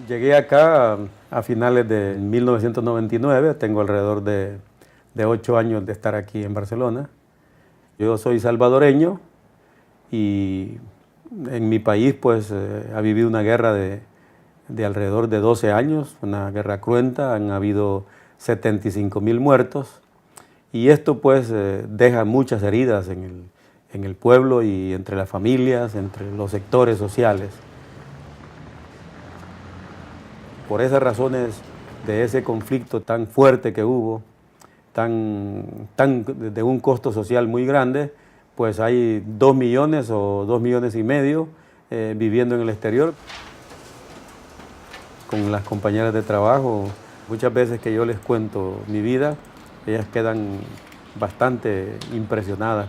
Llegué acá a finales de 1999, tengo alrededor de 8 años de estar aquí en Barcelona. Yo soy salvadoreño y en mi país pues ha vivido una guerra de alrededor de 12 años, una guerra cruenta, han habido 75.000 muertos y esto pues deja muchas heridas en el pueblo y entre las familias, entre los sectores sociales. Por esas razones de ese conflicto tan fuerte que hubo, de un costo social muy grande, pues hay 2 millones o 2 millones y medio viviendo en el exterior. Con las compañeras de trabajo, muchas veces que yo les cuento mi vida, ellas quedan bastante impresionadas.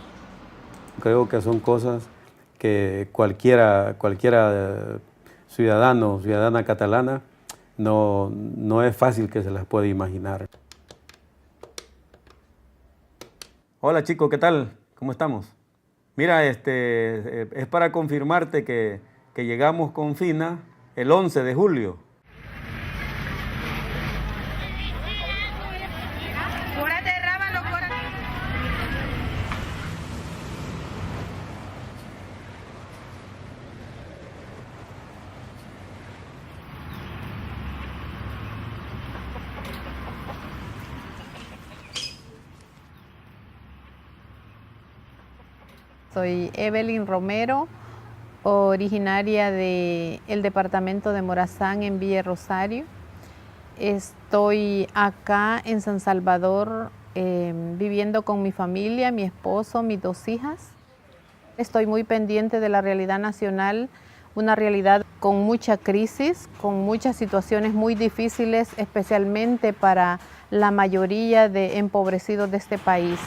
Creo que son cosas que cualquiera ciudadano o ciudadana catalana no es fácil que se las pueda imaginar. Hola chico, ¿qué tal? ¿Cómo estamos? Mira, es para confirmarte que llegamos con Fina el 11 de julio. Soy Evelyn Romero, originaria del departamento de Morazán en Villa Rosario. Estoy acá en San Salvador viviendo con mi familia, mi esposo, mis 2 hijas. Estoy muy pendiente de la realidad nacional, una realidad con mucha crisis, con muchas situaciones muy difíciles, especialmente para la mayoría de empobrecidos de este país.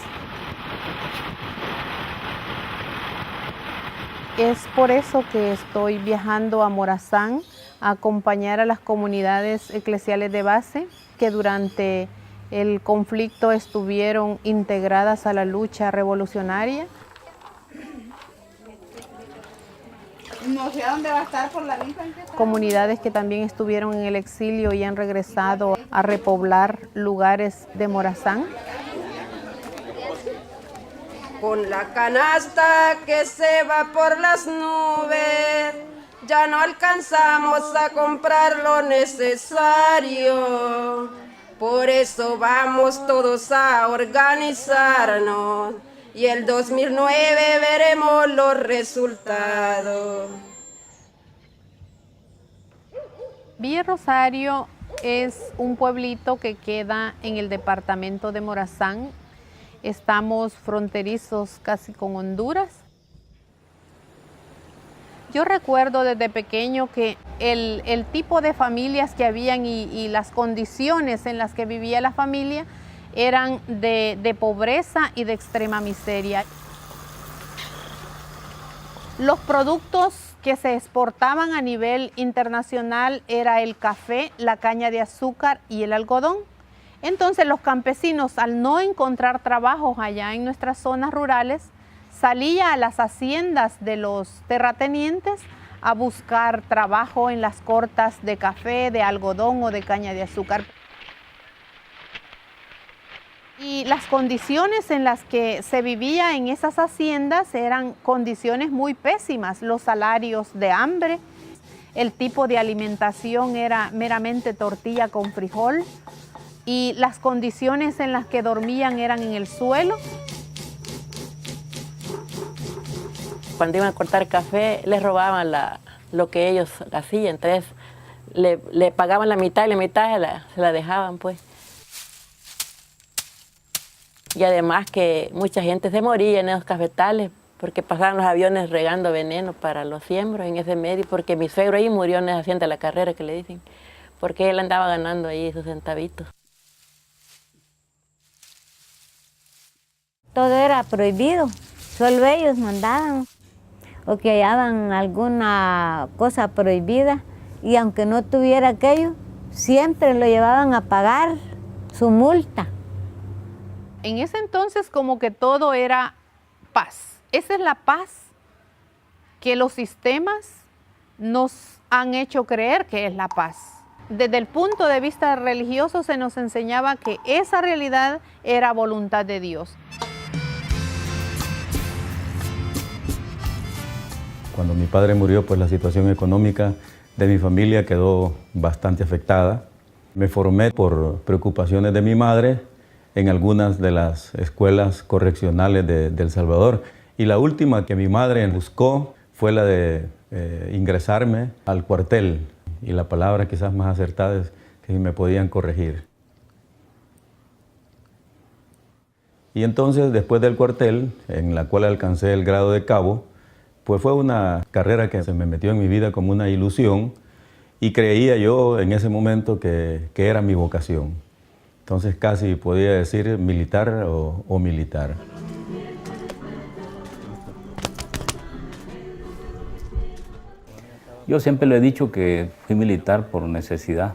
Es por eso que estoy viajando a Morazán a acompañar a las comunidades eclesiales de base que durante el conflicto estuvieron integradas a la lucha revolucionaria. No sé a dónde va a estar por la lista. Comunidades que también estuvieron en el exilio y han regresado a repoblar lugares de Morazán. Con la canasta que se va por las nubes, ya no alcanzamos a comprar lo necesario. Por eso vamos todos a organizarnos y el 2009 veremos los resultados. Villa Rosario es un pueblito que queda en el departamento de Morazán. Estamos fronterizos casi con Honduras. Yo recuerdo desde pequeño que el tipo de familias que habían y las condiciones en las que vivía la familia eran de pobreza y de extrema miseria. Los productos que se exportaban a nivel internacional era el café, la caña de azúcar y el algodón. Entonces los campesinos, al no encontrar trabajos allá en nuestras zonas rurales, salían a las haciendas de los terratenientes a buscar trabajo en las cortas de café, de algodón o de caña de azúcar. Y las condiciones en las que se vivía en esas haciendas eran condiciones muy pésimas, los salarios de hambre, el tipo de alimentación era meramente tortilla con frijol, y las condiciones en las que dormían eran en el suelo. Cuando iban a cortar café, les robaban lo que ellos hacían, entonces le pagaban la mitad y la mitad se la dejaban, pues. Y además que mucha gente se moría en esos cafetales porque pasaban los aviones regando veneno para los siembros en ese medio, porque mi suegro ahí murió en esa hacienda de la carrera que le dicen, porque él andaba ganando ahí sus centavitos. Todo era prohibido, solo ellos mandaban o que hallaban alguna cosa prohibida y aunque no tuviera aquello, siempre lo llevaban a pagar su multa. En ese entonces como que todo era paz. Esa es la paz que los sistemas nos han hecho creer que es la paz. Desde el punto de vista religioso se nos enseñaba que esa realidad era voluntad de Dios. Cuando mi padre murió, pues la situación económica de mi familia quedó bastante afectada. Me formé por preocupaciones de mi madre en algunas de las escuelas correccionales de El Salvador. Y la última que mi madre buscó fue la de ingresarme al cuartel. Y la palabra quizás más acertada es que me podían corregir. Y entonces, después del cuartel, en la cual alcancé el grado de cabo, pues fue una carrera que se me metió en mi vida como una ilusión y creía yo en ese momento que era mi vocación. Entonces casi podía decir militar o militar. Yo siempre le he dicho que fui militar por necesidad,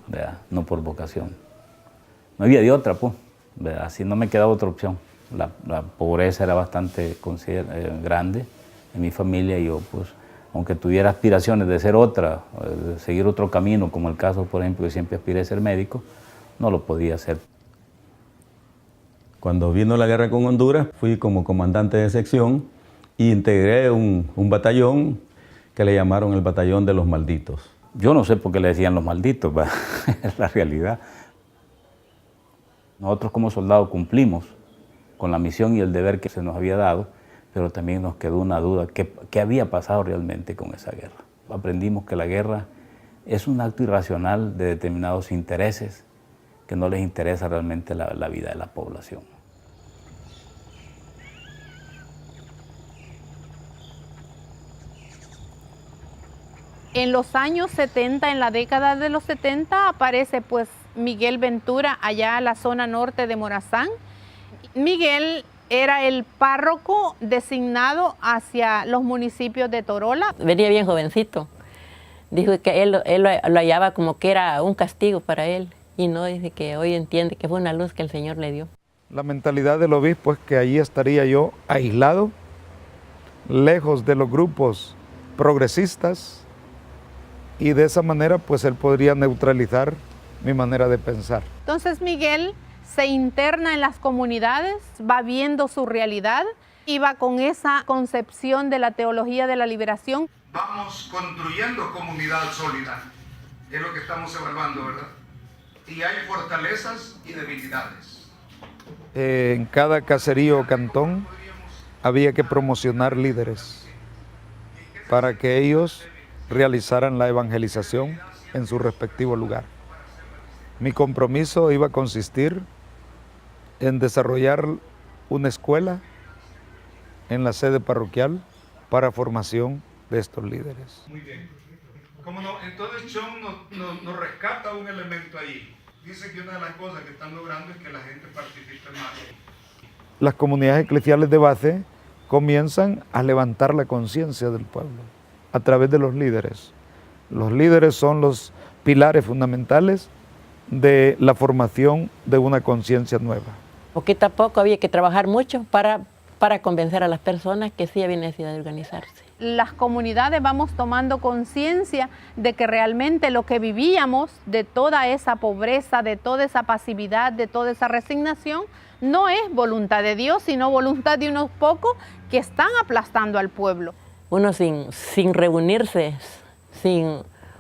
¿verdad? No por vocación. No había de otra, pues, ¿verdad? Así no me quedaba otra opción. La pobreza era bastante grande en mi familia y yo, pues, aunque tuviera aspiraciones de ser otra, de seguir otro camino, como el caso, por ejemplo, que siempre aspiré a ser médico, no lo podía hacer. Cuando vino la guerra con Honduras, fui como comandante de sección y integré un batallón que le llamaron el Batallón de los Malditos. Yo no sé por qué le decían los malditos, es la realidad. Nosotros como soldados cumplimos con la misión y el deber que se nos había dado, pero también nos quedó una duda, ¿qué había pasado realmente con esa guerra? Aprendimos que la guerra es un acto irracional de determinados intereses que no les interesa realmente la vida de la población. En los años 70, en la década de los 70, aparece pues Miguel Ventura allá a la zona norte de Morazán. Miguel era el párroco designado hacia los municipios de Torola. Venía bien jovencito. Dijo que él lo hallaba como que era un castigo para él. Y no, dice que hoy entiende que fue una luz que el Señor le dio. La mentalidad del obispo es que allí estaría yo aislado, lejos de los grupos progresistas, y de esa manera pues él podría neutralizar mi manera de pensar. Entonces Miguel se interna en las comunidades, va viendo su realidad y va con esa concepción de la teología de la liberación. Vamos construyendo comunidad sólida, es lo que estamos evaluando, ¿verdad? Y hay fortalezas y debilidades. En cada caserío o cantón había que promocionar líderes para que ellos realizaran la evangelización en su respectivo lugar. Mi compromiso iba a consistir en desarrollar una escuela en la sede parroquial para formación de estos líderes. Muy bien. ¿Cómo no? Entonces John nos rescata un elemento ahí. Dice que una de las cosas que están logrando es que la gente participe más. Las comunidades eclesiales de base comienzan a levantar la conciencia del pueblo a través de los líderes. Los líderes son los pilares fundamentales de la formación de una conciencia nueva. Poquito a poco había que trabajar mucho para convencer a las personas que sí había necesidad de organizarse. Las comunidades vamos tomando conciencia de que realmente lo que vivíamos, de toda esa pobreza, de toda esa pasividad, de toda esa resignación, no es voluntad de Dios, sino voluntad de unos pocos que están aplastando al pueblo. Uno sin reunirse, sin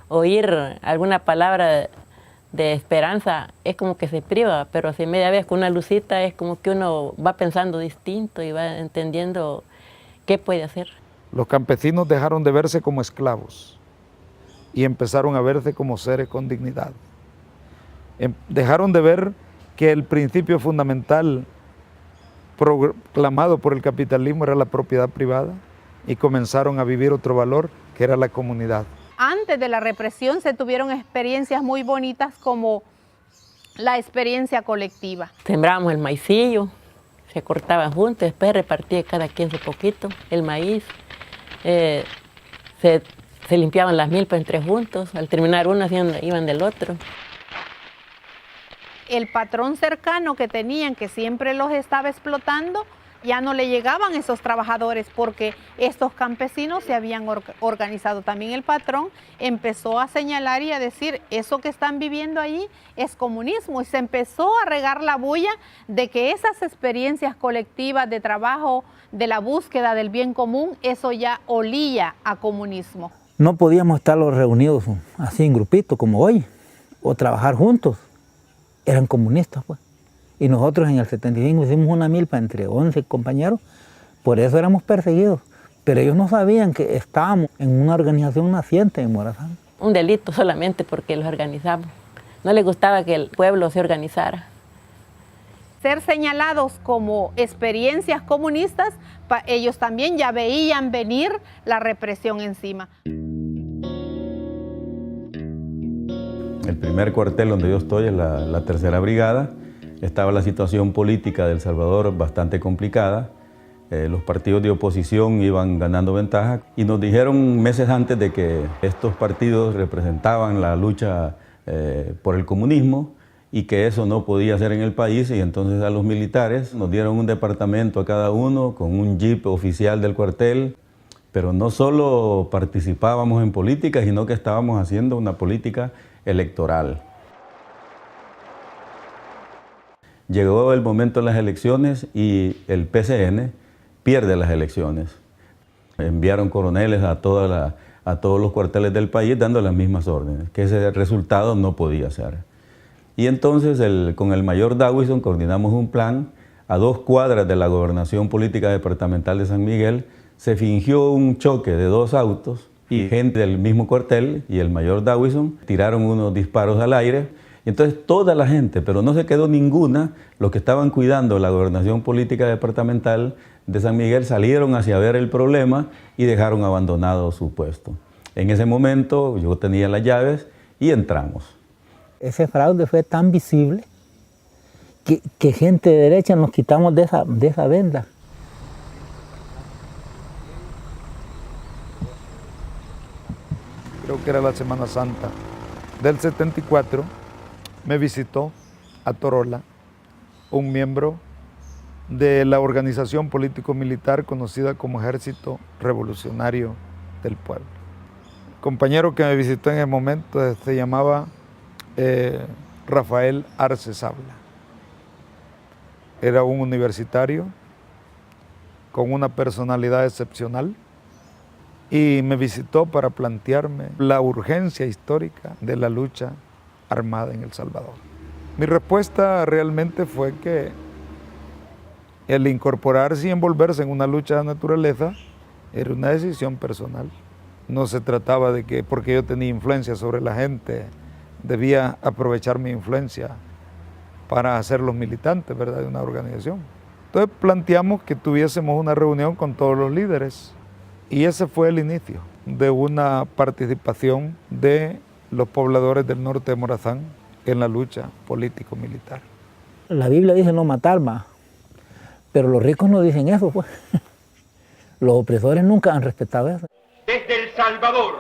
oír alguna palabra de esperanza, es como que se priva, pero si media vez con una lucita es como que uno va pensando distinto y va entendiendo qué puede hacer. Los campesinos dejaron de verse como esclavos y empezaron a verse como seres con dignidad. Dejaron de ver que el principio fundamental proclamado por el capitalismo era la propiedad privada y comenzaron a vivir otro valor que era la comunidad. Antes de la represión se tuvieron experiencias muy bonitas como la experiencia colectiva. Sembrábamos el maicillo, se cortaban juntos, después repartía cada quien su poquito, el maíz. Se limpiaban las milpas entre juntos, al terminar uno iban del otro. El patrón cercano que tenían, que siempre los estaba explotando, Ya no le llegaban esos trabajadores porque estos campesinos se habían organizado. También el patrón empezó a señalar y a decir, eso que están viviendo ahí es comunismo, y se empezó a regar la bulla de que esas experiencias colectivas de trabajo, de la búsqueda del bien común, eso ya olía a comunismo. No podíamos estar los reunidos así en grupitos como hoy, o trabajar juntos. Eran comunistas, pues. Y nosotros en el 75 hicimos una milpa entre 11 compañeros, por eso éramos perseguidos. Pero ellos no sabían que estábamos en una organización naciente en Morazán. Un delito solamente porque los organizamos. No les gustaba que el pueblo se organizara. Ser señalados como experiencias comunistas, ellos también ya veían venir la represión encima. El primer cuartel donde yo estoy es la tercera brigada. Estaba la situación política de El Salvador bastante complicada. Los partidos de oposición iban ganando ventaja y nos dijeron meses antes de que estos partidos representaban la lucha por el comunismo y que eso no podía ser en el país, y entonces a los militares nos dieron un departamento a cada uno con un jeep oficial del cuartel, pero no solo participábamos en política, sino que estábamos haciendo una política electoral. Llegó el momento de las elecciones y el PCN pierde las elecciones. Enviaron coroneles a todos los cuarteles del país dando las mismas órdenes, que ese resultado no podía ser. Y entonces con el mayor Dawison coordinamos un plan. A 2 cuadras de la Gobernación Política Departamental de San Miguel se fingió un choque de 2 autos y gente del mismo cuartel y el mayor Dawison tiraron unos disparos al aire. Y entonces toda la gente, pero no se quedó ninguna, los que estaban cuidando la Gobernación Política Departamental de San Miguel salieron hacia ver el problema y dejaron abandonado su puesto. En ese momento yo tenía las llaves y entramos. Ese fraude fue tan visible que gente de derecha nos quitamos de esa venda. Creo que era la Semana Santa del 74, me visitó a Torola un miembro de la organización político-militar conocida como Ejército Revolucionario del Pueblo. El compañero que me visitó en el momento se llamaba Rafael Arce Sabla. Era un universitario con una personalidad excepcional y me visitó para plantearme la urgencia histórica de la lucha armada en El Salvador. Mi respuesta realmente fue que el incorporarse y envolverse en una lucha de naturaleza era una decisión personal. No se trataba de que porque yo tenía influencia sobre la gente, debía aprovechar mi influencia para hacerlos militantes, ¿verdad?, de una organización. Entonces planteamos que tuviésemos una reunión con todos los líderes y ese fue el inicio de una participación de los pobladores del norte de Morazán en la lucha político-militar. La Biblia dice no matar más, pero los ricos no dicen eso, pues. Los opresores nunca han respetado eso. Desde El Salvador,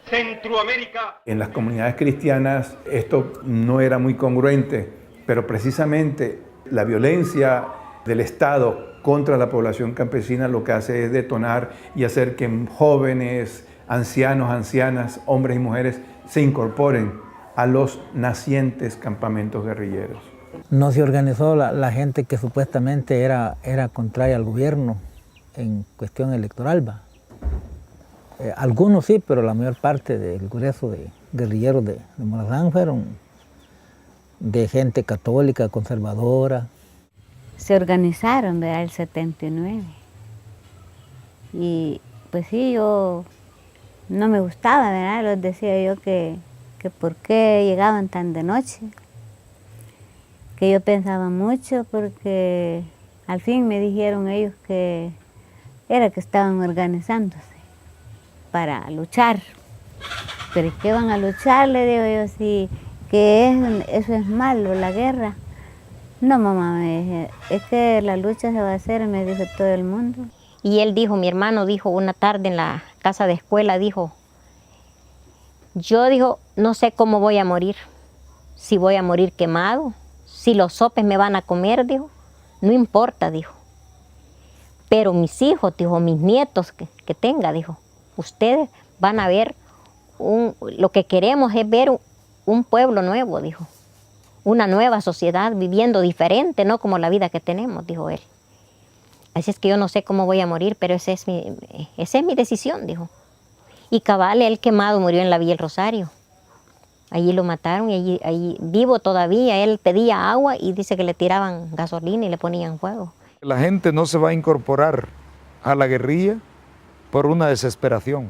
Centroamérica. En las comunidades cristianas esto no era muy congruente, pero precisamente la violencia del Estado contra la población campesina lo que hace es detonar y hacer que jóvenes, ancianos, ancianas, hombres y mujeres se incorporen a los nacientes campamentos guerrilleros. No se organizó la gente que supuestamente era contraria al gobierno en cuestión electoral, ¿va? Algunos sí, pero la mayor parte del grueso de guerrilleros de Morazán fueron de gente católica, conservadora. Se organizaron, ¿verdad?, el 79. Y pues sí, yo no me gustaba, ¿verdad? Les decía yo que por qué llegaban tan de noche. Que yo pensaba mucho porque al fin me dijeron ellos que era que estaban organizándose para luchar. Pero ¿qué van a luchar? Le digo yo, sí, que eso es malo, la guerra. No, mamá, me dije, es que la lucha se va a hacer, me dijo todo el mundo. Y él dijo, mi hermano dijo una tarde en la casa de escuela, dijo, yo dijo, no sé cómo voy a morir, si voy a morir quemado, si los sopes me van a comer, dijo, no importa, dijo. pero mis hijos, dijo, mis nietos que tenga, dijo, ustedes van a ver, lo que queremos es ver un pueblo nuevo, dijo, una nueva sociedad viviendo diferente, no como la vida que tenemos, dijo él. Así es que yo no sé cómo voy a morir, pero esa es mi decisión, dijo. Y cabal, él quemado murió en la Villa El Rosario. Allí lo mataron y allí vivo todavía. Él pedía agua y dice que le tiraban gasolina y le ponían fuego. La gente no se va a incorporar a la guerrilla por una desesperación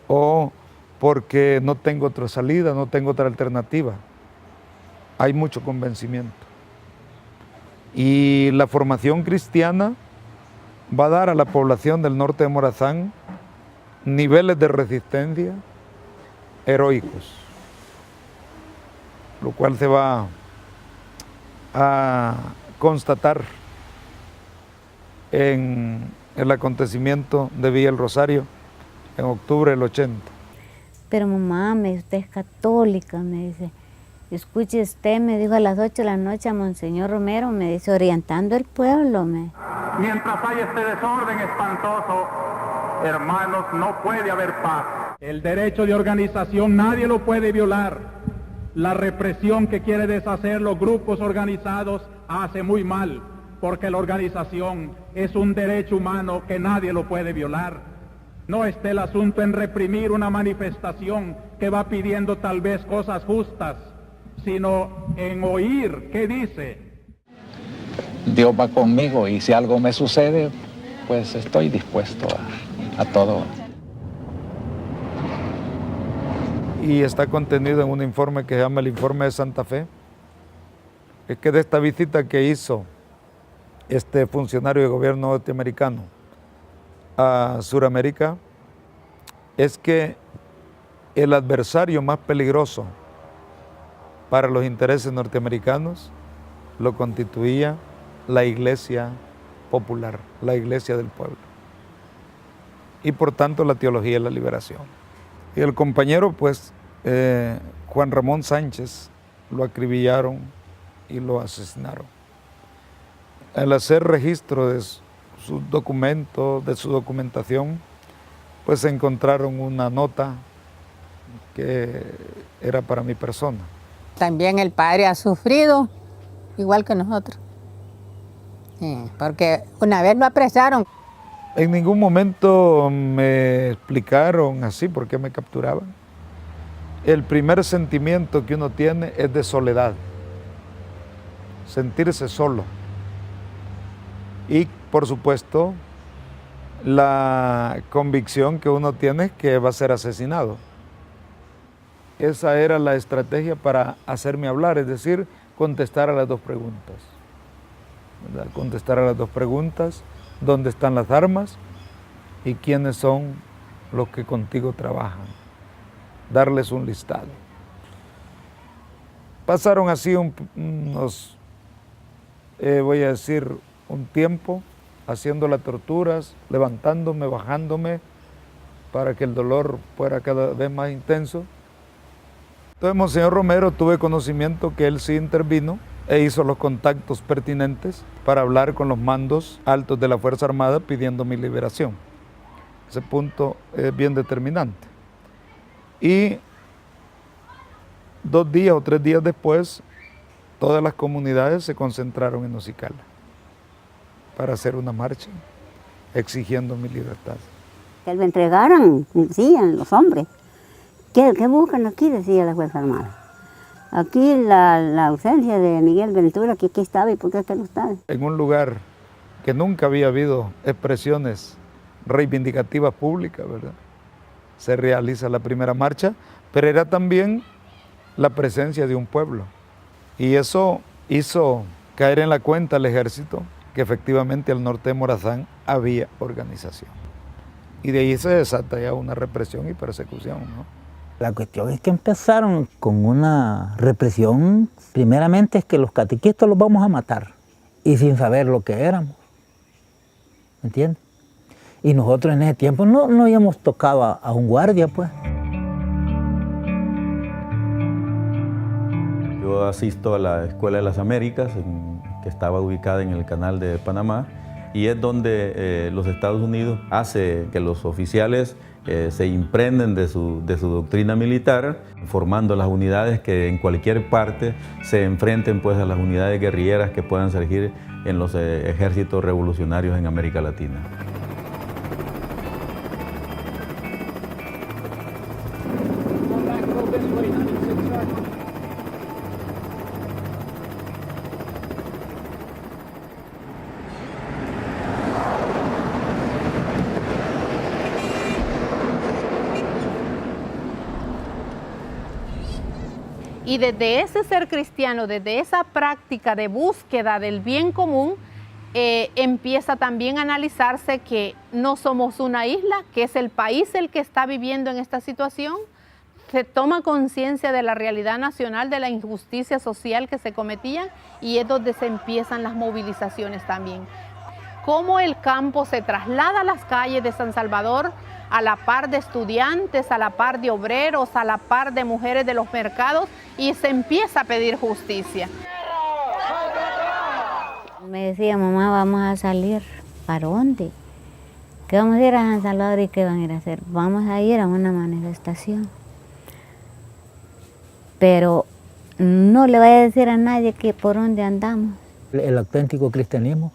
o porque no tengo otra salida, no tengo otra alternativa. Hay mucho convencimiento. Y la formación cristiana va a dar a la población del norte de Morazán niveles de resistencia heroicos, lo cual se va a constatar en el acontecimiento de Villa El Rosario en octubre del 80. Pero mamá, usted es católica, me dice. Escuche usted, me dijo a las 8 de la noche a Monseñor Romero, me dice, orientando el pueblo. Mientras hay este desorden espantoso, hermanos, no puede haber paz. El derecho de organización nadie lo puede violar. La represión que quiere deshacer los grupos organizados hace muy mal, porque la organización es un derecho humano que nadie lo puede violar. No esté el asunto en reprimir una manifestación que va pidiendo tal vez cosas justas, sino en oír qué dice. Dios va conmigo y si algo me sucede, pues estoy dispuesto a todo. Y está contenido en un informe que se llama el Informe de Santa Fe. Es que de esta visita que hizo este funcionario de gobierno norteamericano a Sudamérica, es que el adversario más peligroso para los intereses norteamericanos lo constituía la iglesia popular, la iglesia del pueblo, y por tanto la teología de la liberación. Y el compañero, pues, Juan Ramón Sánchez, lo acribillaron y lo asesinaron. Al hacer registro de sus documentos, de su documentación, pues encontraron una nota que era para mi persona. También el padre ha sufrido, igual que nosotros, porque una vez lo apresaron. En ningún momento me explicaron así por qué me capturaban. El primer sentimiento que uno tiene es de soledad, sentirse solo. Y por supuesto, la convicción que uno tiene es que va a ser asesinado. Esa era la estrategia para hacerme hablar, es decir, contestar a las dos preguntas. ¿Verdad? Contestar a las dos preguntas, ¿dónde están las armas? ¿Y quiénes son los que contigo trabajan? Darles un listado. Pasaron así unos, voy a decir, un tiempo, haciendo las torturas, levantándome, bajándome, para que el dolor fuera cada vez más intenso. Entonces, Monseñor Romero, tuve conocimiento que él sí intervino e hizo los contactos pertinentes para hablar con los mandos altos de la Fuerza Armada pidiendo mi liberación. Ese punto es bien determinante. Y 2 días o 3 días después, todas las comunidades se concentraron en Ocicala para hacer una marcha exigiendo mi libertad. Que lo entregaran, decían los hombres. ¿Qué buscan aquí? Decía la Fuerza Armada. Aquí la ausencia de Miguel Ventura, que aquí estaba y por qué no estaba. En un lugar que nunca había habido expresiones reivindicativas públicas, ¿verdad? Se realiza la primera marcha, pero era también la presencia de un pueblo. Y eso hizo caer en la cuenta al ejército que efectivamente al norte de Morazán había organización. Y de ahí se desata ya una represión y persecución, ¿no? La cuestión es que empezaron con una represión, primeramente es que los catequistas los vamos a matar, y sin saber lo que éramos, ¿me entiendes? Y nosotros en ese tiempo no habíamos tocado a un guardia, pues. Yo asisto a la Escuela de las Américas, que estaba ubicada en el Canal de Panamá, y es donde los Estados Unidos hace que los oficiales se imprenden de su doctrina militar, formando las unidades que en cualquier parte se enfrenten pues, a las unidades guerrilleras que puedan surgir en los ejércitos revolucionarios en América Latina. Y desde ese ser cristiano, desde esa práctica de búsqueda del bien común, empieza también a analizarse que no somos una isla, que es el país el que está viviendo en esta situación. Se toma conciencia de la realidad nacional, de la injusticia social que se cometían, y es donde se empiezan las movilizaciones también. Cómo el campo se traslada a las calles de San Salvador, a la par de estudiantes, a la par de obreros, a la par de mujeres de los mercados, y se empieza a pedir justicia. Me decía, mamá, vamos a salir. ¿Para dónde? ¿Qué vamos a ir a San Salvador y qué van a ir a hacer? Vamos a ir a una manifestación. Pero no le voy a decir a nadie que por dónde andamos. El auténtico cristianismo,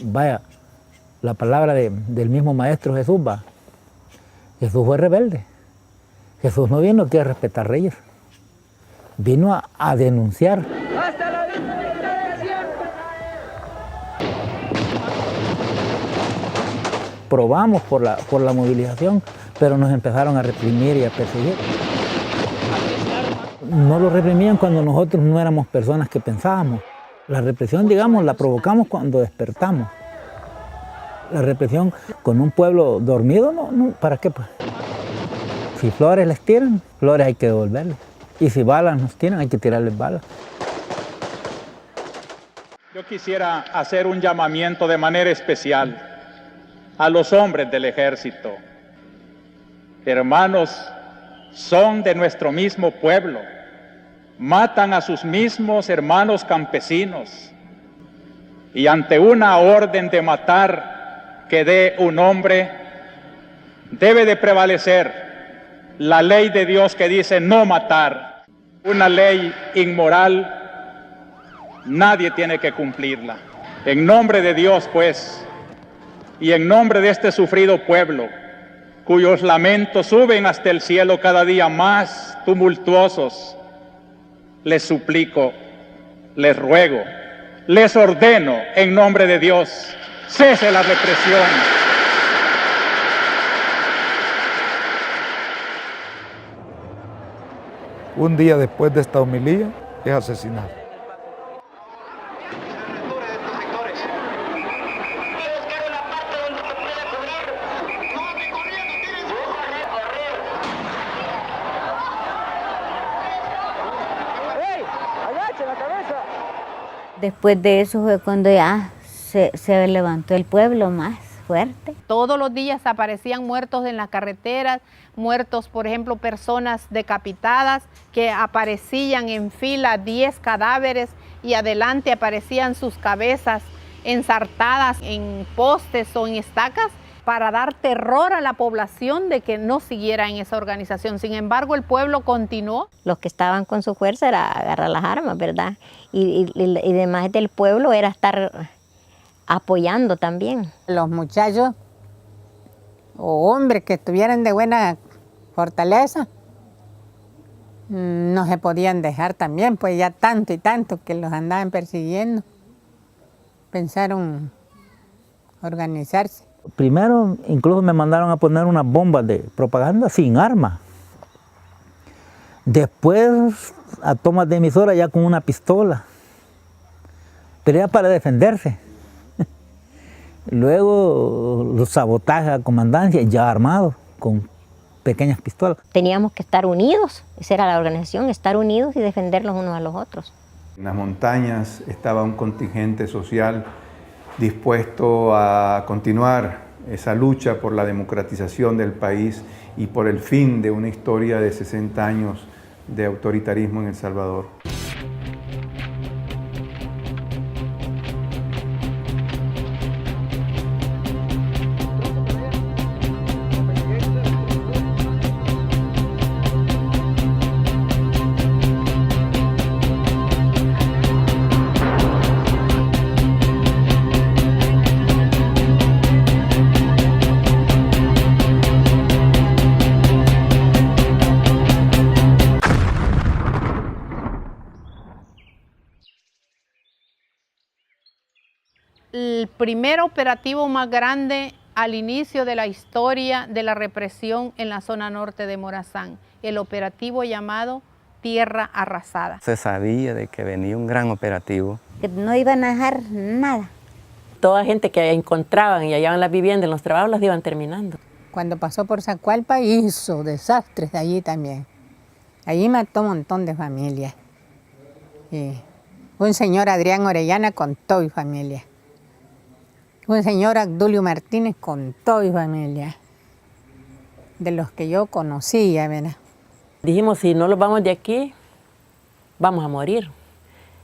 vaya, la palabra del mismo Maestro Jesús va. Jesús fue rebelde. Jesús no vino aquí a respetar reyes. Vino a denunciar. ¡Hasta la victoria siempre! Probamos por la movilización, pero nos empezaron a reprimir y a perseguir. No lo reprimían cuando nosotros no éramos personas que pensábamos. La represión, digamos, la provocamos cuando despertamos. La represión con un pueblo dormido, no, ¿para qué? Pues? Si flores les tiran, flores hay que devolverles. Y si balas nos tiran, hay que tirarles balas. Yo quisiera hacer un llamamiento de manera especial a los hombres del ejército. Hermanos, son de nuestro mismo pueblo. Matan a sus mismos hermanos campesinos. Y ante una orden de matar que dé un hombre, debe de prevalecer la ley de Dios que dice no matar. Una ley inmoral, nadie tiene que cumplirla. En nombre de Dios, pues, y en nombre de este sufrido pueblo, cuyos lamentos suben hasta el cielo cada día más tumultuosos, les suplico, les ruego, les ordeno en nombre de Dios, cese la represión. Un día después de esta homilía es asesinado. Después de eso fue cuando ya se levantó el pueblo más fuerte. Todos los días aparecían muertos en las carreteras, muertos, por ejemplo, personas decapitadas que aparecían en fila 10 cadáveres y adelante aparecían sus cabezas ensartadas en postes o en estacas para dar terror a la población de que no siguiera en esa organización. Sin embargo, el pueblo continuó. Los que estaban con su fuerza era agarrar las armas, ¿verdad? Y demás del pueblo era estar apoyando también. Los muchachos o hombres que estuvieran de buena fortaleza no se podían dejar también, pues ya tanto y tanto que los andaban persiguiendo. Pensaron organizarse. Primero, incluso me mandaron a poner unas bombas de propaganda sin arma. Después, a tomas de emisora ya con una pistola. Pero ya para defenderse. Luego, los sabotajes a comandancia ya armados, con pequeñas pistolas. Teníamos que estar unidos, esa era la organización, estar unidos y defenderlos unos a los otros. En las montañas estaba un contingente social dispuesto a continuar esa lucha por la democratización del país y por el fin de una historia de 60 años de autoritarismo en El Salvador. el primer operativo más grande al inicio de la historia de la represión en la zona norte de Morazán, el operativo llamado Tierra Arrasada. Se sabía de que venía un gran operativo. Que no iban a dejar nada. Toda gente que encontraban y hallaban las viviendas en los trabajos las iban terminando. Cuando pasó por Zacualpa hizo desastres allí también. Allí mató un montón de familias. Y un señor Adrián Orellana con todo y familia. Un señor Abdulio Martínez con todo y familia. De los que yo conocía, ¿verdad? Dijimos, si no los vamos de aquí, vamos a morir.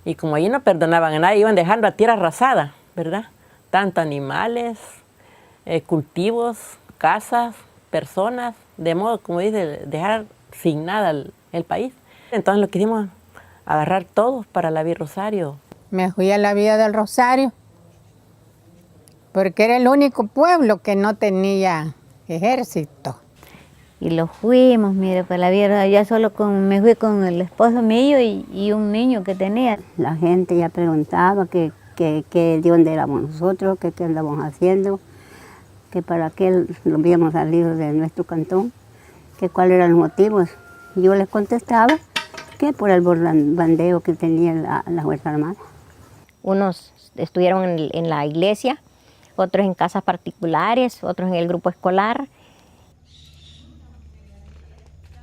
Y como allí no perdonaban a nadie, iban dejando a tierra arrasada, ¿verdad? Tanto animales, cultivos, casas, personas, de modo, como dice, dejar sin nada el país. Entonces lo quisimos agarrar todos para la Villa Rosario. Me fui a la Villa del Rosario, porque era el único pueblo que no tenía ejército. Y lo fuimos, mire, para la Villa, ya solo me fui con el esposo mío y un niño que tenía. La gente ya preguntaba que de dónde éramos nosotros, que qué andábamos haciendo, que para qué lo habíamos salido de nuestro cantón, que cuáles eran los motivos. Yo les contestaba que por el bandeo que tenía la Fuerza Armada. Unos estuvieron en la iglesia, otros en casas particulares, otros en el grupo escolar.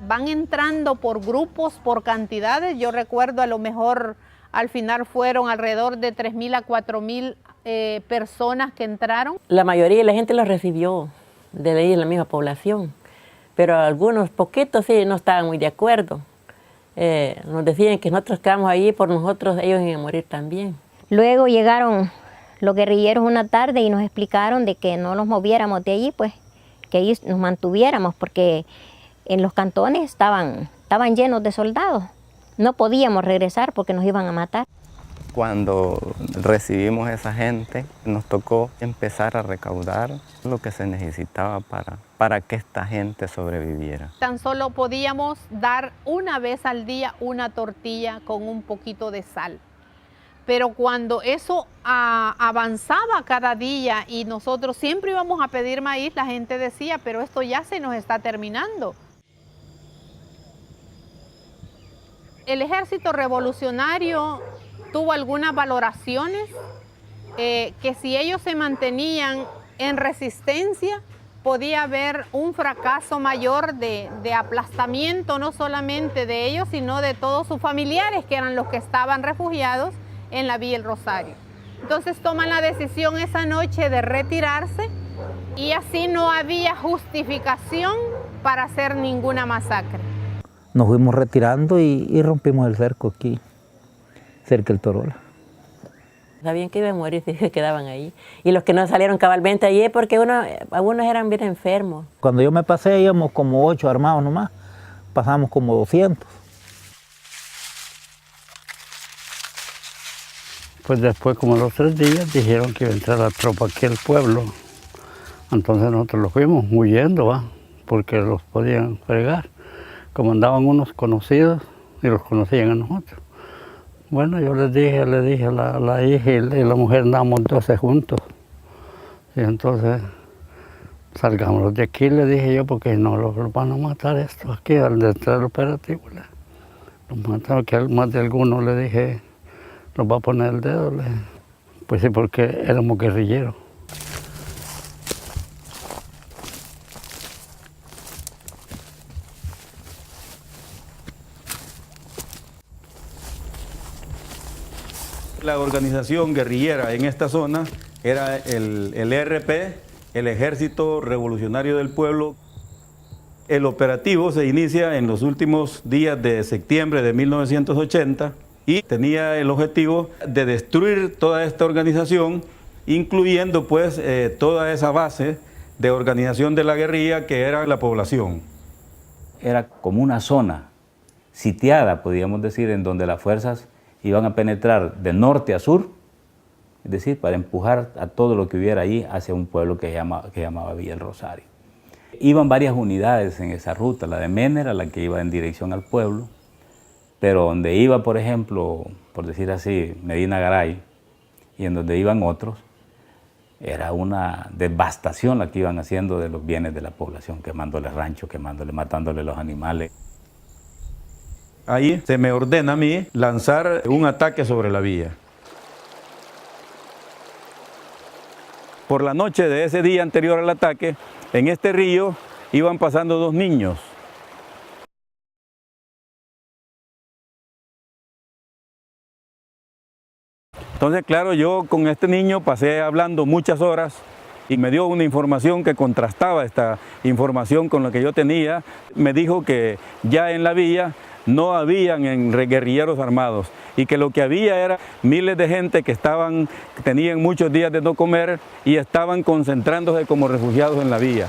Van entrando por grupos, por cantidades. Yo recuerdo a lo mejor al final fueron alrededor de 3.000 a 4.000 personas que entraron. La mayoría de la gente los recibió de ahí en la misma población, pero algunos poquitos sí no estaban muy de acuerdo. Nos decían que nosotros quedamos ahí por nosotros, ellos iban a morir también. Luego llegaron los guerrilleros una tarde y nos explicaron de que no nos moviéramos de allí, pues, que allí nos mantuviéramos, porque en los cantones estaban llenos de soldados. No podíamos regresar porque nos iban a matar. Cuando recibimos a esa gente, nos tocó empezar a recaudar lo que se necesitaba para que esta gente sobreviviera. Tan solo podíamos dar una vez al día una tortilla con un poquito de sal. Pero cuando eso avanzaba cada día y nosotros siempre íbamos a pedir maíz, la gente decía, pero esto ya se nos está terminando. El ejército revolucionario tuvo algunas valoraciones que si ellos se mantenían en resistencia, podía haber un fracaso mayor de aplastamiento, no solamente de ellos, sino de todos sus familiares, que eran los que estaban refugiados en la Villa El Rosario. Entonces toman la decisión esa noche de retirarse y así no había justificación para hacer ninguna masacre. Nos fuimos retirando y rompimos el cerco aquí, cerca del Torola. Sabían que iban a morir si se quedaban ahí. Y los que no salieron cabalmente allí porque algunos eran bien enfermos. Cuando yo me pasé íbamos como 8 armados nomás, pasamos como 200. Pues después, como los 3 días, dijeron que iba a entrar la tropa aquí al pueblo. Entonces nosotros los fuimos huyendo, porque los podían fregar. Como andaban unos conocidos y los conocían a nosotros. Bueno, yo les dije a la hija y la mujer, andábamos 12 juntos. Y entonces, salgamos de aquí, le dije yo, porque no los van a matar estos aquí, al entrar el operativo. Los mataron, que más de algunos le dije, nos va a poner el dedo. Pues sí, porque éramos guerrilleros. La organización guerrillera en esta zona era el ERP, el Ejército Revolucionario del Pueblo. El operativo se inicia en los últimos días de septiembre de 1980 y tenía el objetivo de destruir toda esta organización, incluyendo pues toda esa base de organización de la guerrilla que era la población. Era como una zona sitiada, podríamos decir, en donde las fuerzas iban a penetrar de norte a sur, es decir, para empujar a todo lo que hubiera ahí hacia un pueblo que llamaba Villa El Rosario. Iban varias unidades en esa ruta, la de Mena era la que iba en dirección al pueblo, pero donde iba, por ejemplo, por decir así, Medina Garay, y en donde iban otros, Era una devastación la que iban haciendo de los bienes de la población, quemándole ranchos, matándole los animales. Ahí se me ordena a mí lanzar un ataque sobre la villa. Por la noche de ese día anterior al ataque, en este río iban pasando 2 niños. Entonces, claro, yo con este niño pasé hablando muchas horas y me dio una información que contrastaba esta información con lo que yo tenía. Me dijo que ya en la villa no habían guerrilleros armados y que lo que había era miles de gente que tenían muchos días de no comer y estaban concentrándose como refugiados en la villa.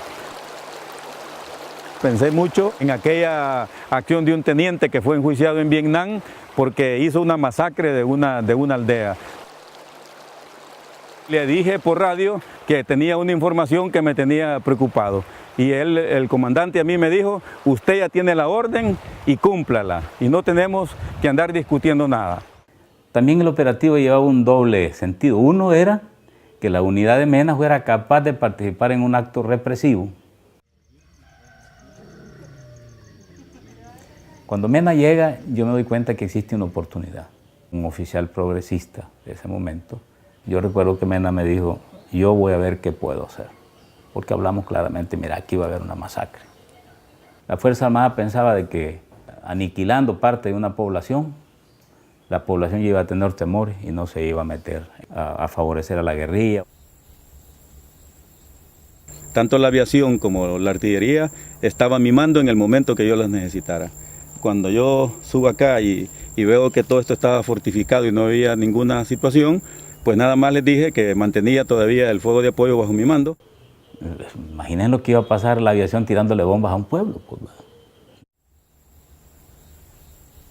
Pensé mucho en aquella acción de un teniente que fue enjuiciado en Vietnam porque hizo una masacre de una aldea. Le dije por radio que tenía una información que me tenía preocupado y el comandante a mí me dijo, usted ya tiene la orden y cúmplala y no tenemos que andar discutiendo nada. También el operativo llevaba un doble sentido. Uno era que la unidad de Mena fuera capaz de participar en un acto represivo. Cuando Mena llega, yo me doy cuenta que existe una oportunidad. Un oficial progresista de ese momento, yo recuerdo que Mena me dijo, yo voy a ver qué puedo hacer. Porque hablamos claramente, mira, aquí va a haber una masacre. La Fuerza Armada pensaba de que aniquilando parte de una población, la población iba a tener temores y no se iba a meter a favorecer a la guerrilla. Tanto la aviación como la artillería estaban mimando en el momento que yo las necesitara. Cuando yo subo acá y veo que todo esto estaba fortificado y no había ninguna situación, pues nada más les dije que mantenía todavía el fuego de apoyo bajo mi mando. Imaginen lo que iba a pasar la aviación tirándole bombas a un pueblo. Pues.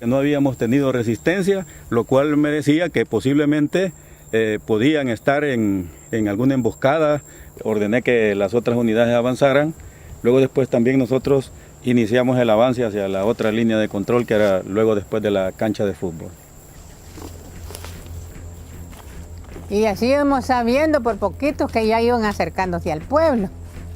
No habíamos tenido resistencia, lo cual me decía que posiblemente podían estar en alguna emboscada. Ordené que las otras unidades avanzaran. Luego después también nosotros iniciamos el avance hacia la otra línea de control que era luego después de la cancha de fútbol. Y así íbamos sabiendo por poquitos que ya iban acercándose al pueblo.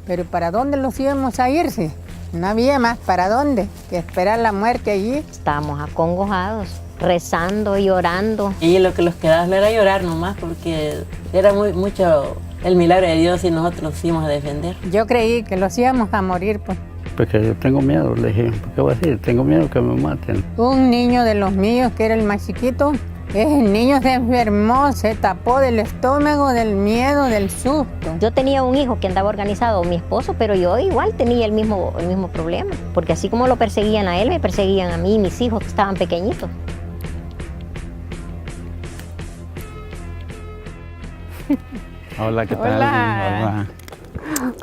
Pero ¿para dónde los íbamos a irse? No había más para dónde que esperar la muerte allí. Estábamos acongojados, rezando y orando. Y lo que los quedaba era llorar nomás porque era mucho el milagro de Dios y nosotros nos íbamos a defender. Yo creí que los íbamos a morir, pues. Porque yo tengo miedo, le dije, ¿qué voy a decir? Tengo miedo que me maten. Un niño de los míos, que era el más chiquito, ese niño se enfermó, se tapó del estómago, del miedo, del susto. Yo tenía un hijo que andaba organizado, mi esposo, pero yo igual tenía el mismo problema. Porque así como lo perseguían a él, me perseguían a mí y mis hijos que estaban pequeñitos. Hola, ¿qué tal? Hola.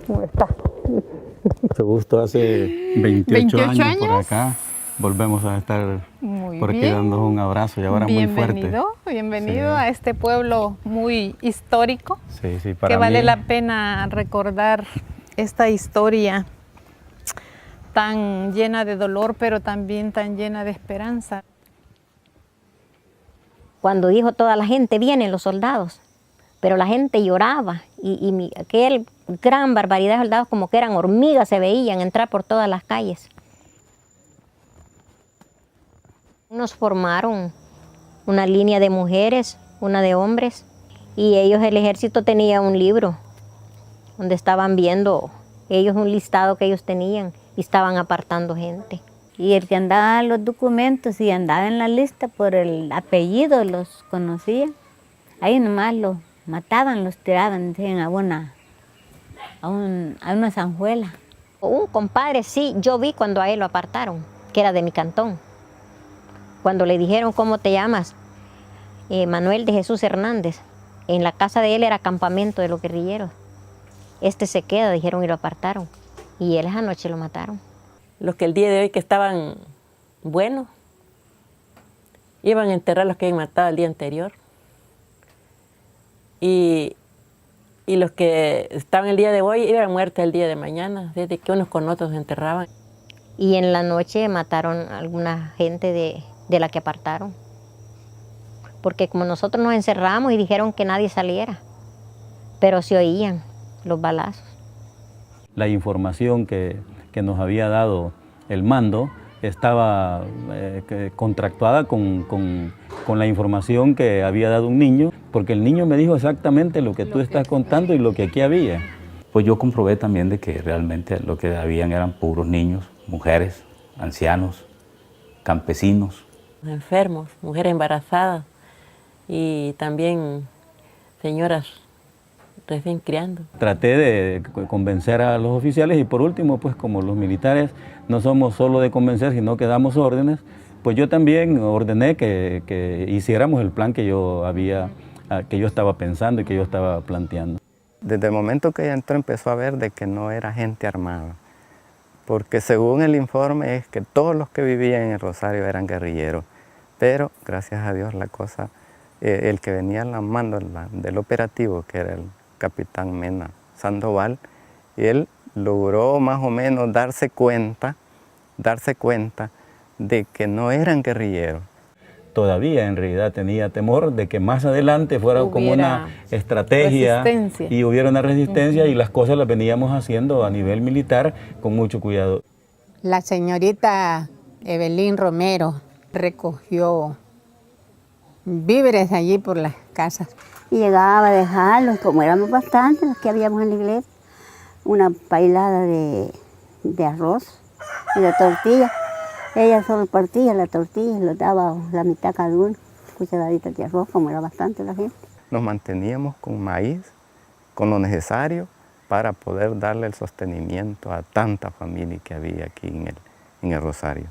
¿Cómo estás? Mucho gusto, hace 28 años por acá. Volvemos a estar por aquí dándonos un abrazo y ahora muy fuerte. Bienvenido a este pueblo muy histórico. Sí, para que vale mí, la pena recordar esta historia tan llena de dolor, pero también tan llena de esperanza. Cuando dijo toda la gente, vienen los soldados, pero la gente lloraba y aquel gran barbaridad de soldados como que eran hormigas se veían entrar por todas las calles. Nos formaron una línea de mujeres, una de hombres, y ellos, el ejército tenía un libro donde estaban viendo ellos un listado que ellos tenían y estaban apartando gente. Y el que andaba en los documentos y andaba en la lista por el apellido los conocía, ahí nomás los mataban, los tiraban a una zanjuela. Un compadre, sí, yo vi cuando a él lo apartaron, que era de mi cantón. Cuando le dijeron, ¿cómo te llamas? Manuel de Jesús Hernández. En la casa de él era campamento de los guerrilleros. Este se queda, dijeron, y lo apartaron. Y él esa noche lo mataron. Los que el día de hoy que estaban buenos, iban a enterrar a los que habían matado el día anterior. Y los que estaban el día de hoy iban muertos el día de mañana, desde que unos con otros se enterraban. Y en la noche mataron a alguna gente de la que apartaron. Porque como nosotros nos encerramos y dijeron que nadie saliera. pero se oían los balazos. La información que nos había dado el mando estaba contractuada con la información que había dado un niño, porque el niño me dijo exactamente lo que tú estás contando y lo que aquí había. Pues yo comprobé también de que realmente lo que habían eran puros niños, mujeres, ancianos, campesinos. Enfermos, mujeres embarazadas y también señoras recién criando. Traté de convencer a los oficiales y por último, pues como los militares no somos solo de convencer, sino que damos órdenes, pues yo también ordené que hiciéramos el plan que yo estaba pensando y que yo estaba planteando. Desde el momento que ella entró empezó a ver de que no era gente armada, porque según el informe es que todos los que vivían en el Rosario eran guerrilleros, pero gracias a Dios la cosa, el que venía al mando del operativo, que era el capitán Mena Sandoval, él logró más o menos darse cuenta de que no eran guerrilleros. Todavía en realidad tenía temor de que más adelante fuera como una estrategia y hubiera una resistencia y las cosas las veníamos haciendo a nivel militar con mucho cuidado. La señorita Evelyn Romero recogió víveres allí por las casas. Y llegaba a dejarlos, como éramos bastantes los que habíamos en la iglesia, una pailada de arroz y de tortilla. Ella solo partía la tortilla y lo daba la mitad cada uno, cucharaditas de arroz, como era bastante la gente. Nos manteníamos con maíz, con lo necesario para poder darle el sostenimiento a tanta familia que había aquí en el Rosario.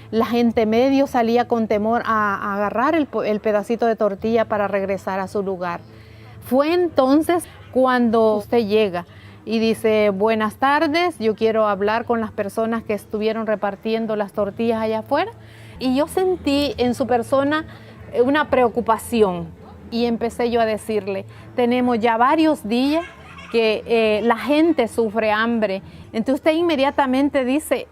La gente medio salía con temor a agarrar el pedacito de tortilla para regresar a su lugar. Fue entonces cuando usted llega y dice, buenas tardes, yo quiero hablar con las personas que estuvieron repartiendo las tortillas allá afuera. Y yo sentí en su persona una preocupación y empecé yo a decirle, tenemos ya varios días que la gente sufre hambre. Entonces usted inmediatamente dice,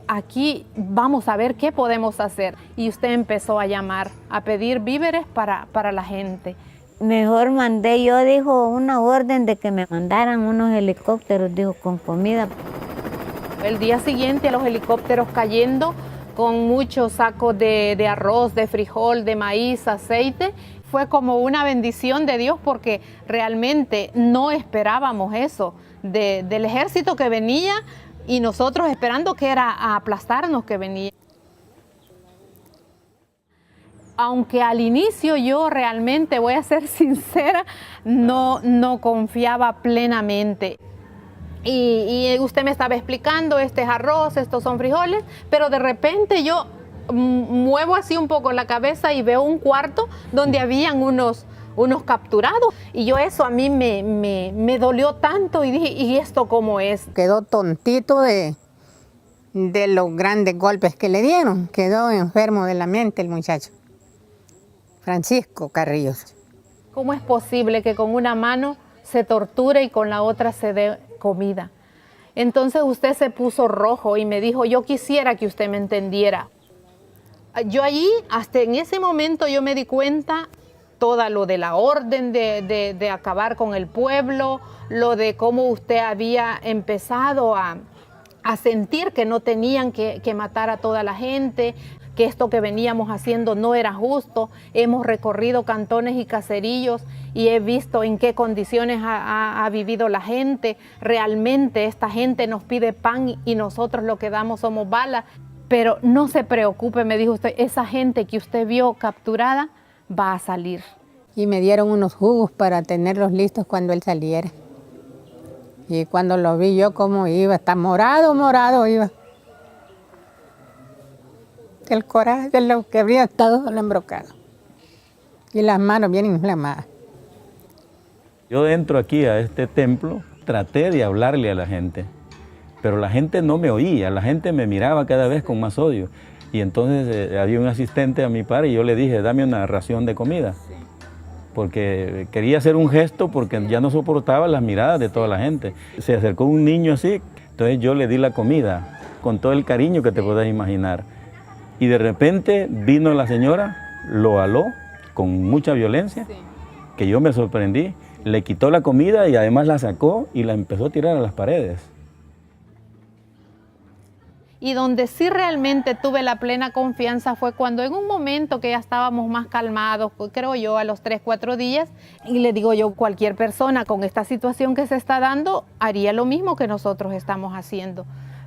aquí vamos a ver qué podemos hacer. Y usted empezó a llamar, a pedir víveres para la gente. Mejor mandé yo, dijo, una orden de que me mandaran unos helicópteros, dijo, con comida. El día siguiente los helicópteros cayendo con muchos sacos de arroz, de frijol, de maíz, aceite. Fue como una bendición de Dios porque realmente no esperábamos eso del ejército que venía y nosotros esperando que era a aplastarnos que venía. Aunque al inicio yo realmente, voy a ser sincera, no confiaba plenamente. Y usted me estaba explicando, este es arroz, estos son frijoles, pero de repente yo muevo así un poco la cabeza y veo un cuarto donde habían unos capturados. Y yo eso a mí me dolió tanto y dije, ¿y esto cómo es? Quedó tontito de los grandes golpes que le dieron. Quedó enfermo de la mente el muchacho. Francisco Carrillos. ¿Cómo es posible que con una mano se torture y con la otra se dé comida? Entonces usted se puso rojo y me dijo, yo quisiera que usted me entendiera. Yo allí, hasta en ese momento yo me di cuenta todo lo de la orden de acabar con el pueblo, lo de cómo usted había empezado a sentir que no tenían que matar a toda la gente, que esto que veníamos haciendo no era justo. Hemos recorrido cantones y caseríos y he visto en qué condiciones ha vivido la gente. Realmente esta gente nos pide pan y nosotros lo que damos somos balas. Pero no se preocupe, me dijo usted, esa gente que usted vio capturada va a salir. Y me dieron unos jugos para tenerlos listos cuando él saliera. Y cuando lo vi yo cómo iba, hasta morado iba. El coraje de lo que habría estado embrocado. Y las manos bien inflamadas. Yo entro aquí a este templo, traté de hablarle a la gente, pero la gente no me oía, la gente me miraba cada vez con más odio. Y entonces había un asistente a mi padre y yo le dije, dame una ración de comida. Porque quería hacer un gesto porque ya no soportaba las miradas de toda la gente. Se acercó un niño así, entonces yo le di la comida con todo el cariño que te puedas imaginar. Y de repente vino la señora, lo aló con mucha violencia, que yo me sorprendí, Le quitó la comida y además la sacó y la empezó a tirar a las paredes. Y donde sí realmente tuve la plena confianza fue cuando en un momento que ya estábamos más calmados, creo yo a los 3, 4 días, y le digo yo, cualquier persona con esta situación que se está dando haría lo mismo que nosotros estamos haciendo.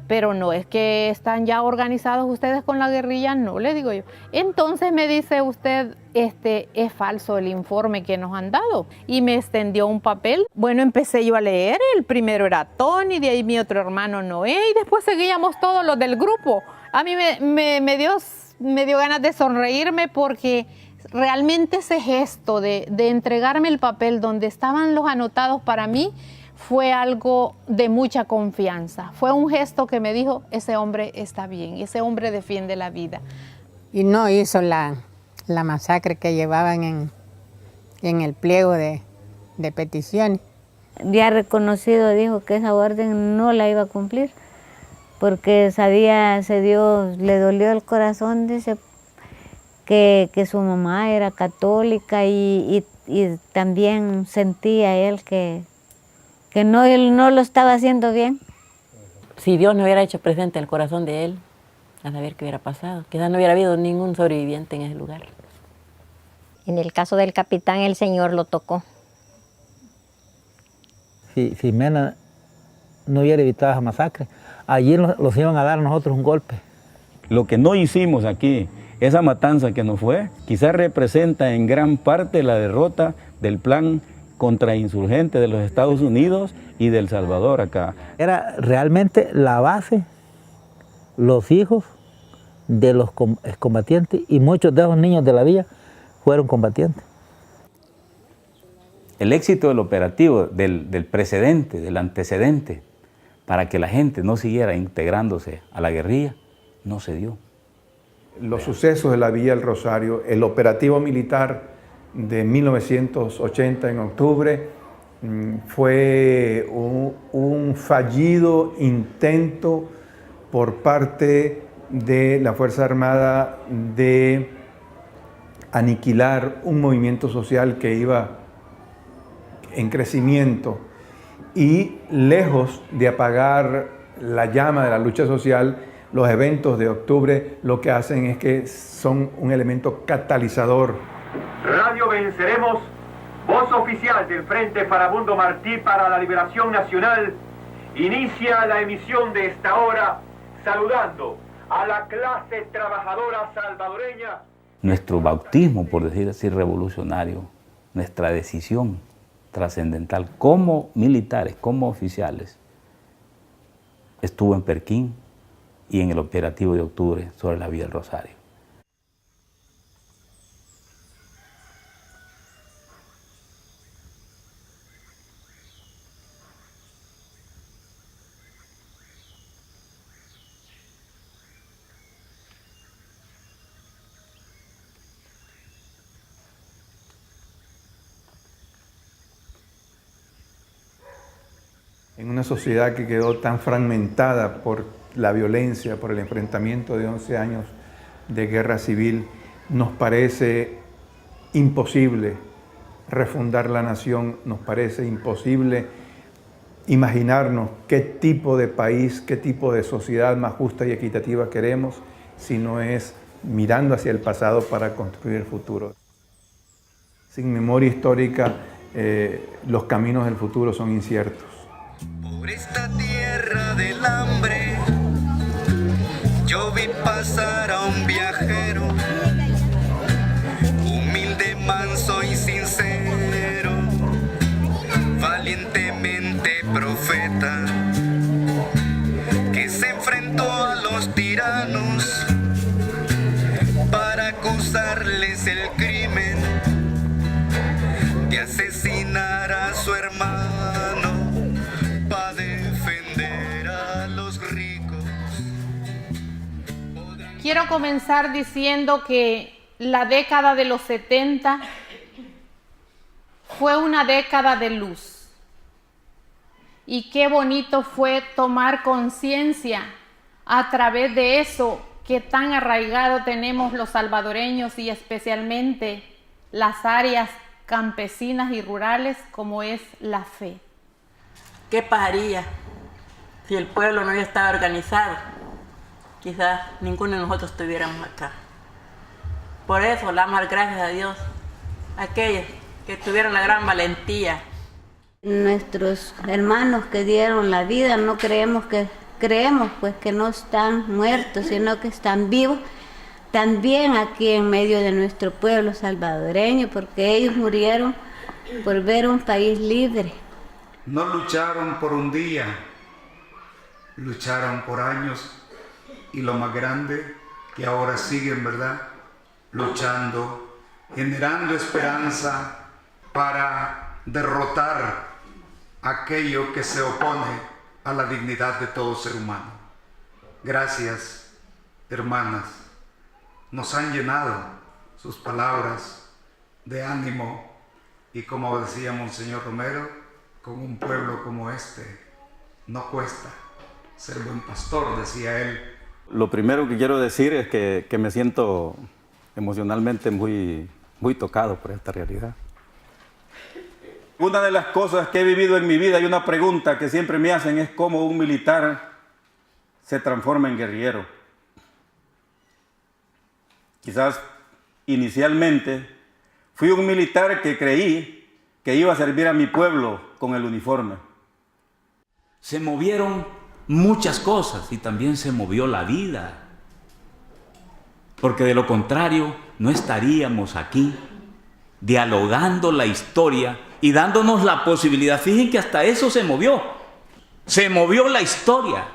Pero no es que están ya organizados ustedes con la guerrilla, no, le digo yo. Entonces me dice usted, es falso el informe que nos han dado. Y me extendió un papel. Bueno, empecé yo a leer, el primero era Tony, de ahí mi otro hermano Noé, y después seguíamos todos los del grupo. A mí me dio ganas de sonreírme porque realmente ese gesto de entregarme el papel donde estaban los anotados para mí, fue algo de mucha confianza. Fue un gesto que me dijo, ese hombre está bien, ese hombre defiende la vida. Y no hizo la masacre que llevaban en el pliego de peticiones. Ya reconocido dijo que esa orden no la iba a cumplir, porque le dolió el corazón, dice, que su mamá era católica y también sentía él que él no lo estaba haciendo bien. Si Dios no hubiera hecho presente el corazón de él, a saber qué hubiera pasado. Quizás no hubiera habido ningún sobreviviente en ese lugar. En el caso del capitán, el Señor lo tocó. Si Mena no hubiera evitado esa masacre, allí los iban a dar a nosotros un golpe. Lo que no hicimos aquí, esa matanza que nos fue, quizás representa en gran parte la derrota del plan contrainsurgente de los Estados Unidos y de El Salvador acá. Era realmente la base, los hijos de los excombatientes, y muchos de esos niños de la villa fueron combatientes. El éxito del operativo, del precedente, del antecedente, para que la gente no siguiera integrándose a la guerrilla, no se dio. Los sucesos de la Villa del Rosario, el operativo militar de 1980 en octubre, fue un fallido intento por parte de la Fuerza Armada de aniquilar un movimiento social que iba en crecimiento, y lejos de apagar la llama de la lucha social, los eventos de octubre lo que hacen es que son un elemento catalizador. Radio Venceremos, voz oficial del Frente Farabundo Martí para la Liberación Nacional, inicia la emisión de esta hora saludando a la clase trabajadora salvadoreña. Nuestro bautismo, por decir así, revolucionario, nuestra decisión trascendental como militares, como oficiales, estuvo en Perquín y en el operativo de octubre sobre la Villa del Rosario. En una sociedad que quedó tan fragmentada por la violencia, por el enfrentamiento de 11 años de guerra civil, nos parece imposible refundar la nación, nos parece imposible imaginarnos qué tipo de país, qué tipo de sociedad más justa y equitativa queremos, si no es mirando hacia el pasado para construir el futuro. Sin memoria histórica, los caminos del futuro son inciertos. Por esta tierra del hambre, yo vi pasar a un viajero, humilde, manso y sincero, valientemente profeta, que se enfrentó a los tiranos para acusarles el crimen de asesinar a su hermano. Quiero comenzar diciendo que la década de los 70 fue una década de luz. Y qué bonito fue tomar conciencia a través de eso que tan arraigado tenemos los salvadoreños y especialmente las áreas campesinas y rurales como es la fe. ¿Qué pasaría si el pueblo no hubiera estado organizado? Quizás ninguno de nosotros estuviéramos acá. Por eso le damos gracias a Dios a aquellos que tuvieron la gran valentía. Nuestros hermanos que dieron la vida, no creemos pues que no están muertos, sino que están vivos, también aquí en medio de nuestro pueblo salvadoreño, porque ellos murieron por ver un país libre. No lucharon por un día, lucharon por años, y lo más grande, que ahora siguen, ¿verdad?, luchando, generando esperanza para derrotar aquello que se opone a la dignidad de todo ser humano. Gracias, hermanas. Nos han llenado sus palabras de ánimo y, como decía Monseñor Romero, con un pueblo como este no cuesta ser buen pastor, decía él. Lo primero que quiero decir es que me siento emocionalmente muy tocado por esta realidad. Una de las cosas que he vivido en mi vida, y una pregunta que siempre me hacen, es cómo un militar se transforma en guerrillero. Quizás inicialmente fui un militar que creí que iba a servir a mi pueblo con el uniforme. Se movieron muchas cosas y también se movió la vida. Porque de lo contrario no estaríamos aquí dialogando la historia y dándonos la posibilidad. Fíjense que hasta eso se movió la historia,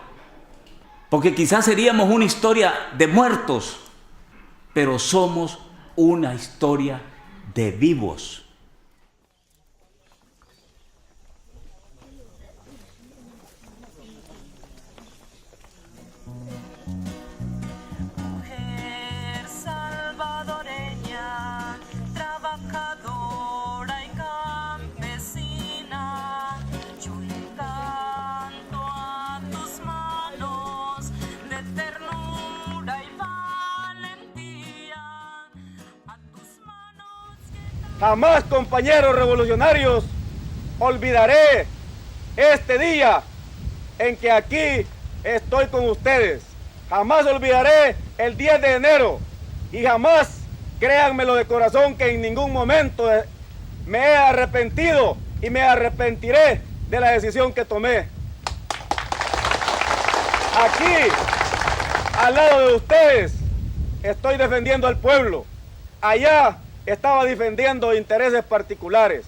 porque quizás seríamos una historia de muertos, pero somos una historia de vivos. Jamás, compañeros revolucionarios, olvidaré este día en que aquí estoy con ustedes. Jamás olvidaré el 10 de enero y jamás, créanmelo de corazón, que en ningún momento me he arrepentido y me arrepentiré de la decisión que tomé. Aquí, al lado de ustedes, estoy defendiendo al pueblo. Allá estaba defendiendo intereses particulares.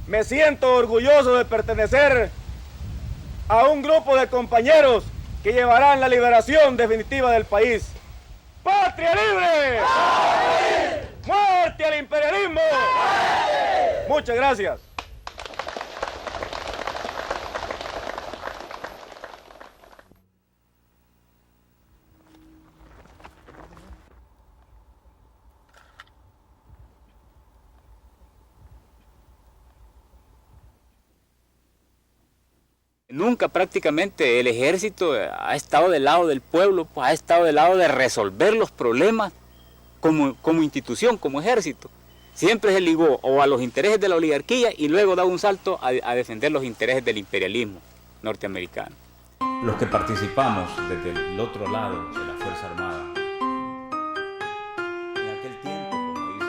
Me siento orgulloso de pertenecer a un grupo de compañeros que llevarán la liberación definitiva del país. ¡Patria libre! ¡Sí! ¡Muerte al imperialismo! ¡Sí! Muchas gracias. Nunca prácticamente el ejército ha estado del lado del pueblo, pues ha estado del lado de resolver los problemas como institución, como ejército. Siempre se ligó o a los intereses de la oligarquía y luego da un salto a defender los intereses del imperialismo norteamericano. Los que participamos desde el otro lado de la Fuerza Armada, en aquel tiempo, como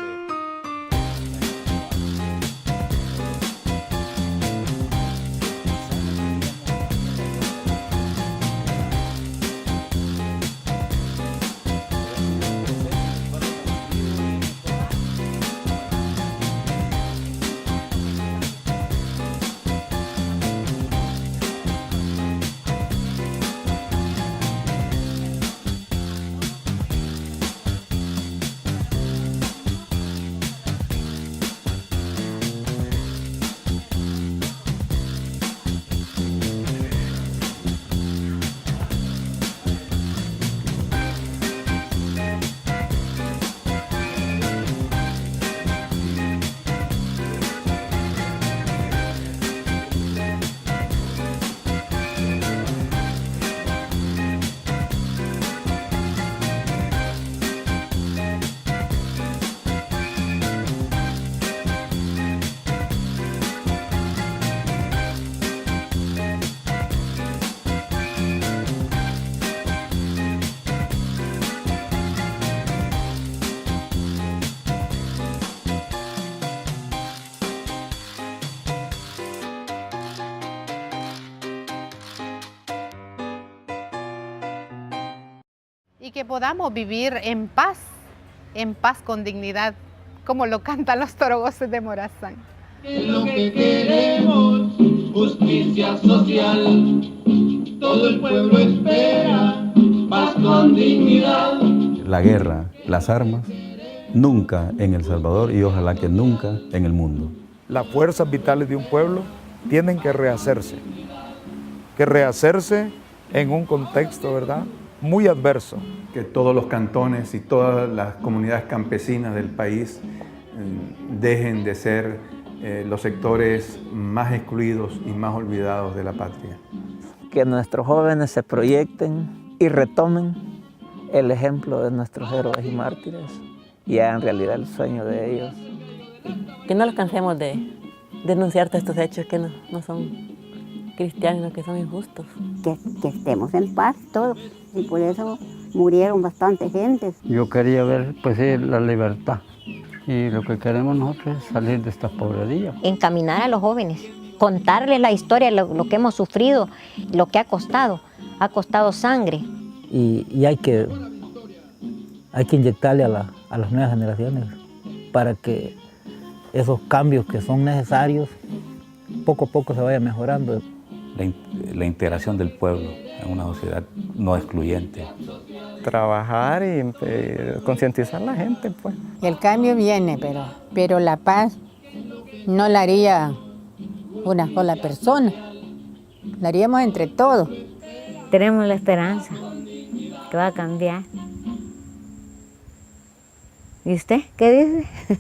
y que podamos vivir en paz con dignidad, como lo cantan los torogoces de Morazán. Lo que queremos, justicia social, todo el pueblo espera paz con dignidad. La guerra, las armas, nunca en El Salvador y ojalá que nunca en el mundo. Las fuerzas vitales de un pueblo tienen que rehacerse en un contexto, ¿verdad?, muy adverso. Que todos los cantones y todas las comunidades campesinas del país dejen de ser los sectores más excluidos y más olvidados de la patria. Que nuestros jóvenes se proyecten y retomen el ejemplo de nuestros héroes y mártires y hagan realidad el sueño de ellos. Que no nos cansemos de denunciar todos estos hechos que no son cristianos, que son injustos. Que estemos en paz todos, y por eso murieron bastante gente. Yo quería ver, pues sí, la libertad. Y lo que queremos nosotros es salir de esta pobrería. Encaminar a los jóvenes, contarles la historia, lo que hemos sufrido, lo que ha costado sangre. Y hay que inyectarle a las nuevas generaciones para que esos cambios que son necesarios poco a poco se vayan mejorando. La integración del pueblo en una sociedad no excluyente. Trabajar y concientizar a la gente, pues. El cambio viene, pero la paz no la haría una sola persona, la haríamos entre todos. Tenemos la esperanza que va a cambiar. ¿Y usted qué dice?